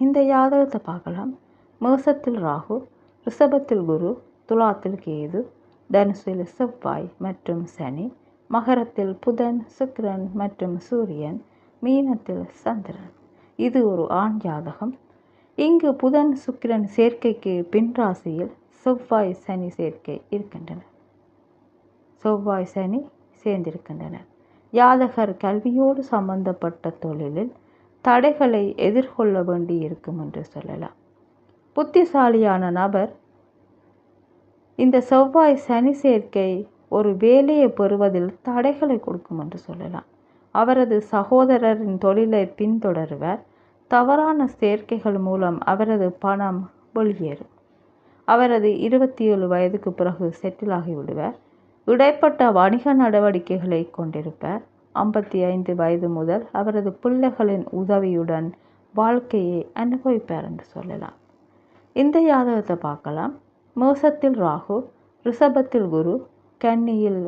இந்த ஜாதகத்தை பார்க்கலாம். மேசத்தில் ராகு, ரிஷபத்தில் குரு, துலாத்தில் கேது, தனுசில் செவ்வாய் மற்றும் சனி, மகரத்தில் புதன், சுக்கிரன் மற்றும் சூரியன், மீனத்தில் சந்திரன். இது ஒரு ஆண் ஜாதகம். இங்கு புதன் சுக்கிரன் சேர்க்கைக்கு பின் ராசியில் செவ்வாய் சனி சேர்க்கை இருக்கின்றனர். செவ்வாய் சனி சேர்ந்திருக்கின்றனர். ஜாதகர் கல்வியோடு சம்பந்தப்பட்ட தொழிலில் தடைகளை எதிர்கொள்ள வேண்டி இருக்கும் என்று சொல்லலாம். புத்திசாலியான நபர் இந்த செவ்வாய் சனி சேர்க்கை ஒரு வேலையை பெறுவதில் தடைகளை கொடுக்கும் என்று சொல்லலாம். அவரது சகோதரரின் தொழிலை பின்தொடருவார். தவறான சேர்க்கைகள் மூலம் அவரது பணம் வெளியேறும். அவரது 27 வயதுக்கு பிறகு செட்டில் ஆகிவிடுவார். இடைப்பட்ட வணிக நடவடிக்கைகளை கொண்டிருப்பார். 55 வயது முதல் அவரது பிள்ளைகளின் உதவியுடன் வாழ்க்கையை அனுபவிப்பார் என்று சொல்லலாம். இந்த ஜாதகத்தை பார்க்கலாம். மேசத்தில் ராகு, ரிஷபத்தில் குரு, கன்னியில்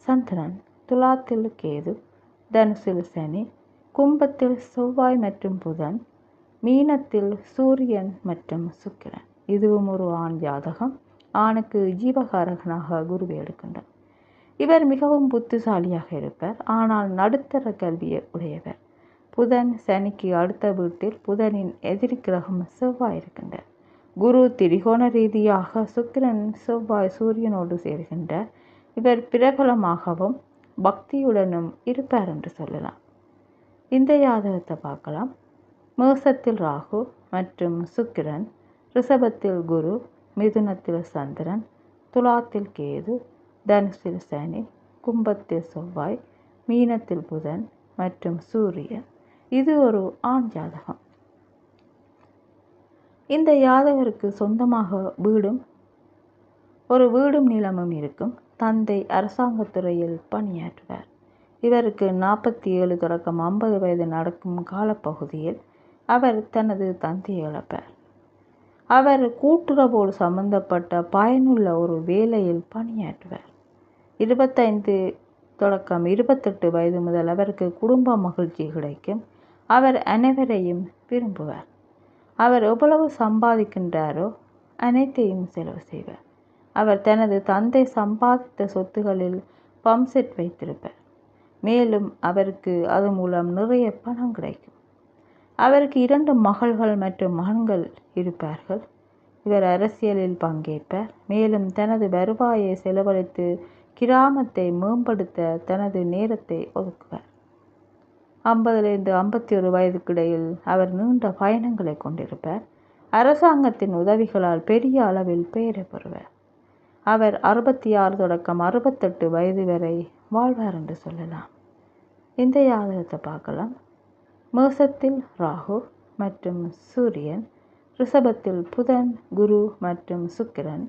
சந்திரன், துலாத்தில் கேது, தனுசில் சனி, கும்பத்தில் செவ்வாய் மற்றும் புதன், மீனத்தில் சூரியன் மற்றும் சுக்கிரன். இதுவும் ஒரு ஆண் ஜாதகம். ஆணுக்கு ஜீவகாரகனாக குருவை எடுக்கின்றார். இவர் மிகவும் புத்திசாலியாக இருப்பார். ஆனால் நடுத்தர கல்வியை உடையவர். புதன் சனிக்கு அடுத்த வீட்டில் புதனின் எதிரி கிரகம் செவ்வாய் இருக்கின்றார். குரு திரிகோண ரீதியாக சுக்கிரன் செவ்வாய் சூரியனோடு சேர்கின்றார். இவர் பிரபலமாகவும் பக்தியுடனும் இருப்பார் என்று சொல்லலாம். இந்த ஜாதகத்தை பார்க்கலாம். மேசத்தில் ராகு மற்றும் சுக்கிரன், ரிஷபத்தில் குரு, மிதுனத்தில் சந்திரன், துலாத்தில் கேது, தனுசில் சனி, கும்பத்தில் செவ்வாய், மீனத்தில் புதன் மற்றும் சூரியன். இது ஒரு ஆண் ஜாதகம். இந்த ஜாதகருக்கு சொந்தமாக வீடும் நிலமும் இருக்கும். தந்தை அரசாங்கத்துறையில் பணியாற்றுவார். இவருக்கு 47 தொடக்கம் 50 வயது நடக்கும் காலப்பகுதியில் அவர் தனது தந்தையை இழப்பார். அவர் கூட்டுறவோடு சம்பந்தப்பட்ட பயனுள்ள ஒரு வேலையில் பணியாற்றுவார். 25 தொடக்கம் 28 வயது முதல் அவருக்கு குடும்ப மகிழ்ச்சி கிடைக்கும். அவர் அனைவரையும் விரும்புவார். அவர் எவ்வளவு சம்பாதிக்கின்றாரோ அனைத்தையும் செலவு செய்வார். அவர் தனது தந்தை சம்பாதித்த சொத்துகளில் பம்செட் வைத்திருப்பார். மேலும் அவருக்கு அது மூலம் நிறைய பணம் கிடைக்கும். அவருக்கு 2 மகள்கள் மற்றும் மகன்கள் இருப்பார்கள். இவர் அரசியலில் பங்கேற்பார். மேலும் தனது வருவாயை செலவழித்து கிராமத்தை மேம்படுத்த தனது நேரத்தை ஒதுக்குவார். 50 51 வயதுக்கிடையில் அவர் நீண்ட பயணங்களை கொண்டிருப்பார். அரசாங்கத்தின் உதவிகளால் பெரிய அளவில் பெயரை பெறுவார். அவர் 66 தொடக்கம் 68 வயது வரை வாழ்வார் என்று சொல்லலாம். இந்த ஜாதகத்தை பார்க்கலாம். மேசத்தில் ராகு மற்றும் சூரியன், ரிஷபத்தில் புதன், குரு மற்றும் சுக்கிரன்,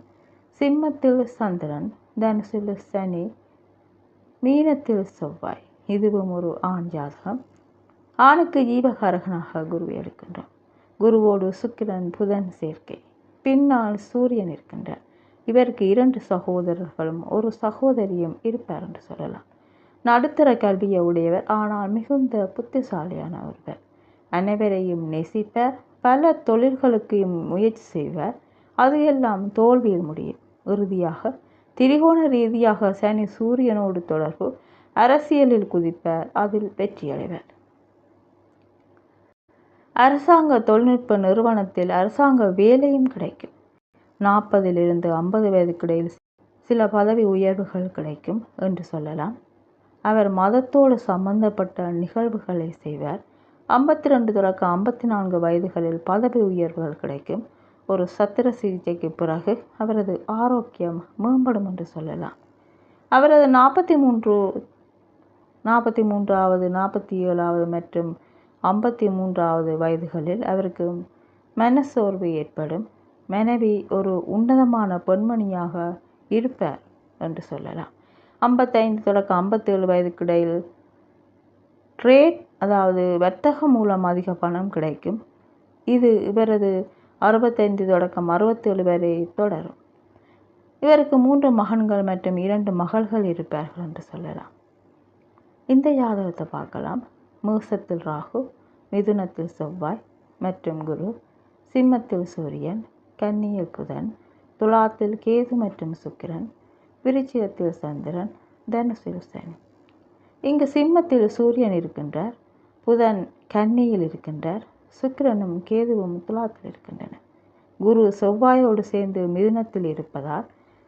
சிம்மத்தில் சந்திரன், தனுசில் சனி, மீனத்தில் செவ்வாய். இதுவும் ஒரு ஆண் ஜாதகம். ஆணுக்கு ஜீவகாரகனாக குருவை எடுக்கின்றார். குருவோடு சுக்கிரன் புதன் சேர்க்கை. பின்னால் சூரியன் இருக்கின்றார். இவருக்கு 2 சகோதரர்களும் ஒரு சகோதரியும் இருப்பார் என்று சொல்லலாம். நடுத்தர கல்வியை உடையவர். ஆனால் மிகுந்த புத்திசாலியானவர். அனைவரையும் நேசிப்பார். பல தொழில்களுக்கு முயற்சி செய்வார். அது எல்லாம் தோல்வியில் முடியும். இறுதியாக திரிகோண ரீதியாக சனி சூரியனோடு தொடர்பு. அரசியலில் குதிப்பார். அதில் வெற்றியடைவார். அரசாங்க தொழில்நுட்ப நிறுவனத்தில் அரசாங்க வேலையும் கிடைக்கும். 40 50 வயதுக்கிடையில் சில பதவி உயர்வுகள் கிடைக்கும் என்று சொல்லலாம். அவர் மதத்தோடு சம்பந்தப்பட்ட நிகழ்வுகளை செய்வார். 52 தொடக்கம் 54 வயதுகளில் பதவி உயர்வுகள் கிடைக்கும். ஒரு சத்திர சிகிச்சைக்கு பிறகு அவரது ஆரோக்கியம் மேம்படும் என்று சொல்லலாம். அவரது 43வது 47வது மற்றும் 53வது வயதுகளில் அவருக்கு மனசோர்வு ஏற்படும். மனைவி ஒரு உன்னதமான பெண்மணியாக இருப்பார் என்று சொல்லலாம். 55 தொடக்கம் 57 வயதுக்கிடையில் ட்ரேட் அதாவது வர்த்தகம் மூலம் அதிக பணம் கிடைக்கும். இது இவரது 65 தொடக்கம் 67 வரை தொடரும். இவருக்கு 3 மகன்கள் மற்றும் 2 மகள்கள் இருப்பார்கள் என்று சொல்லலாம். இந்த ஜாதகத்தை பார்க்கலாம். மேசத்தில் ராகு, மிதுனத்தில் செவ்வாய், மற்றும் குரு, சிம்மத்தில் சூரியன், கன்னியில் புதன், துலாத்தில் கேது மற்றும் சுக்கிரன், விருச்சிகத்தில் சந்திரன், தனுசில் சனி. இங்கு சிம்மத்தில் சூரியன் இருக்கின்றார், புதன் கன்னியில் இருக்கின்றார், சுக்கிரனும் கேதுவும் துலாத்தில் இருக்கின்றனர். குரு செவ்வாயோடு சேர்ந்து மிதுனத்தில் இருப்பதால்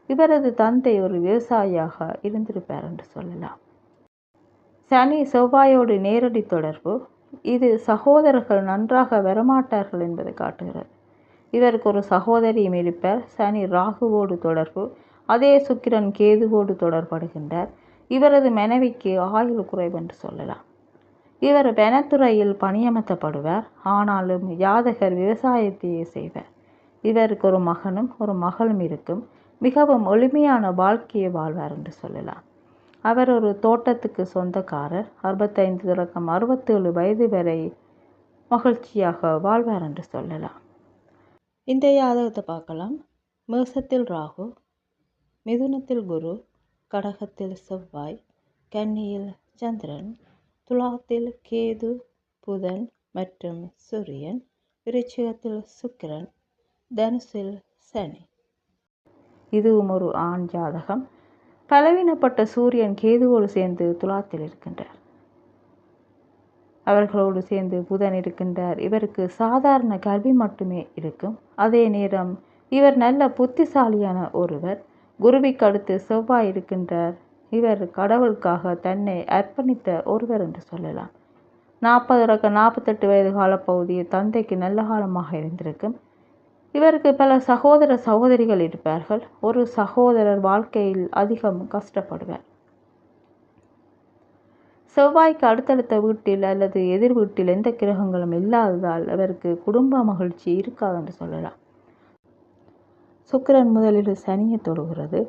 இவரது தந்தை ஒரு விவசாயியாக இருந்திருப்பார் என்று சொல்லலாம். சனி செவ்வாயோடு நேரடி தொடர்பு. இது சகோதரர்கள் நன்றாக வரமாட்டார்கள் என்பதை காட்டுகிறது. இவருக்கு ஒரு சகோதரியும் இருப்பார். சனி ராகுவோடு தொடர்பு. அதே சுக்கிரன் கேதுவோடு தொடர்படுகின்றார். இவரது மனைவிக்கு ஆயுள் குறைவு என்று சொல்லலாம். இவர் வனத்துறையில் பணியமர்த்தப்படுவார். ஆனாலும் ஜாதகர் விவசாயத்தையே செய்வார். இவருக்கு ஒரு மகனும் ஒரு மகளும் இருக்கும். மிகவும் எளிமையான வாழ்க்கையை வாழ்வார் என்று சொல்லலாம். அவர் ஒரு தோட்டத்துக்கு சொந்தக்காரர். 65 தொடக்கம் 67 வயது வரை மகிழ்ச்சியாக வாழ்வார் என்று சொல்லலாம். இந்த ஜாதகத்தை பார்க்கலாம். மேசத்தில் ராகு, மிதுனத்தில் குரு, கடகத்தில் செவ்வாய், கன்னியில் சந்திரன், துலாத்தில் கேது, புதன் மற்றும் சூரியன், விருச்சிகத்தில் சுக்கிரன், தனுசில் சனி. இதுவும் ஒரு ஆண் ஜாதகம். பலவீனப்பட்ட சூரியன் கேதுவோடு சேர்ந்து துலாத்தில் இருக்கின்றார். அவர்களோடு சேர்ந்து புதன் இருக்கின்றார். இவருக்கு சாதாரண கல்வி மட்டுமே இருக்கும். அதே நேரம் இவர் நல்ல புத்திசாலியான ஒருவர். குருவிக்கு அடுத்து செவ்வாய் இருக்கின்றார். இவர் கடவுளுக்காக தன்னை அர்ப்பணித்த ஒருவர் என்று சொல்லலாம். 40-48 வயது காலப்பகுதியில் தந்தைக்கு நல்ல காலமாக இருந்திருக்கும். இவருக்கு பல சகோதர சகோதரிகள் இருப்பார்கள். ஒரு சகோதரர் வாழ்க்கையில் அதிகம் கஷ்டப்படுவார். செவ்வாய்க்கு அடுத்தடுத்த வீட்டில் அல்லது எதிர் வீட்டில் எந்த கிரகங்களும் இல்லாததால் அவருக்கு குடும்ப மகிழ்ச்சி இருக்காது என்று சொல்லலாம். சுக்கிரன் முதலில் சனியை தொடுகிறது,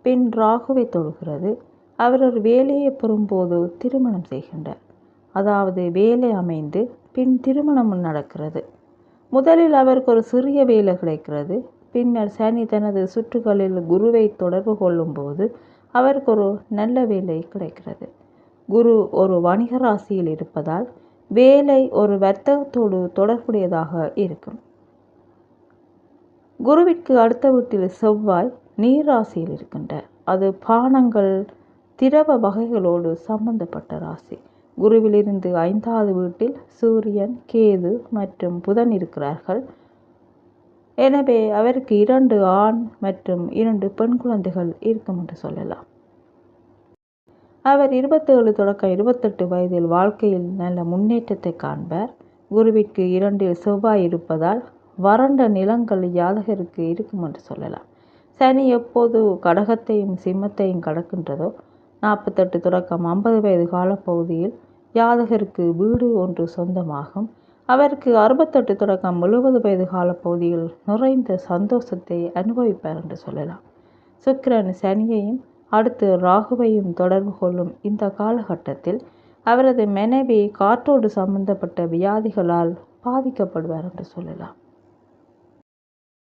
பின் ராகுவை தொடுகிறது. அவர் ஒரு வேலையை பெறும்போது திருமணம் செய்கின்றார். அதாவது வேலை அமைந்து பின் திருமணம் நடக்கிறது. முதலில் அவருக்கு ஒரு சிறிய வேலை கிடைக்கிறது. பின்னர் சனி தனது சுற்றுகளில் குருவை தொடர்பு கொள்ளும் போது அவருக்கு ஒரு நல்ல வேலை கிடைக்கிறது. குரு ஒரு வணிக ராசியில் இருப்பதால் வேலை ஒரு வர்த்தகத்தோடு தொடர்புடையதாக இருக்கும். குருவிற்கு அடுத்த வீட்டில் செவ்வாய் நீர் ராசியில் இருக்கின்றார். அது பானங்கள், திரவ வகைகளோடு சம்பந்தப்பட்ட ராசி. குருவிலிருந்து 5வது வீட்டில் சூரியன், கேது மற்றும் புதன் இருக்கிறார்கள். எனவே அவருக்கு 2 ஆண் மற்றும் 2 பெண் குழந்தைகள் இருக்கும் என்று சொல்லலாம். அவர் 27 தொடக்கம் 28 வயதில் வாழ்க்கையில் நல்ல முன்னேற்றத்தை காண்பார். குருவிற்கு 2 செவ்வாய் இருப்பதால் வறண்ட நிலங்கள் ஜாதகருக்கு இருக்கும் என்று சொல்லலாம். சனி எப்போது கடகத்தையும் சிம்மத்தையும் கடக்கின்றதோ 48 தொடக்கம் 50 வயது காலப்பகுதியில் ஜாதகருக்கு வீடு ஒன்று சொந்தமாகும். அவருக்கு 68 தொடக்கம் 70 வயது காலப்பகுதியில் நிறைந்த சந்தோஷத்தை அனுபவிப்பார் என்று சொல்லலாம். சுக்கிரன் சனியையும் அடுத்து ராகுவையும் தொடர்பு கொள்ளும் இந்த காலகட்டத்தில் அவரது மனைவி காற்றோடு சம்பந்தப்பட்ட வியாதிகளால் பாதிக்கப்படுவார் என்று சொல்லலாம்.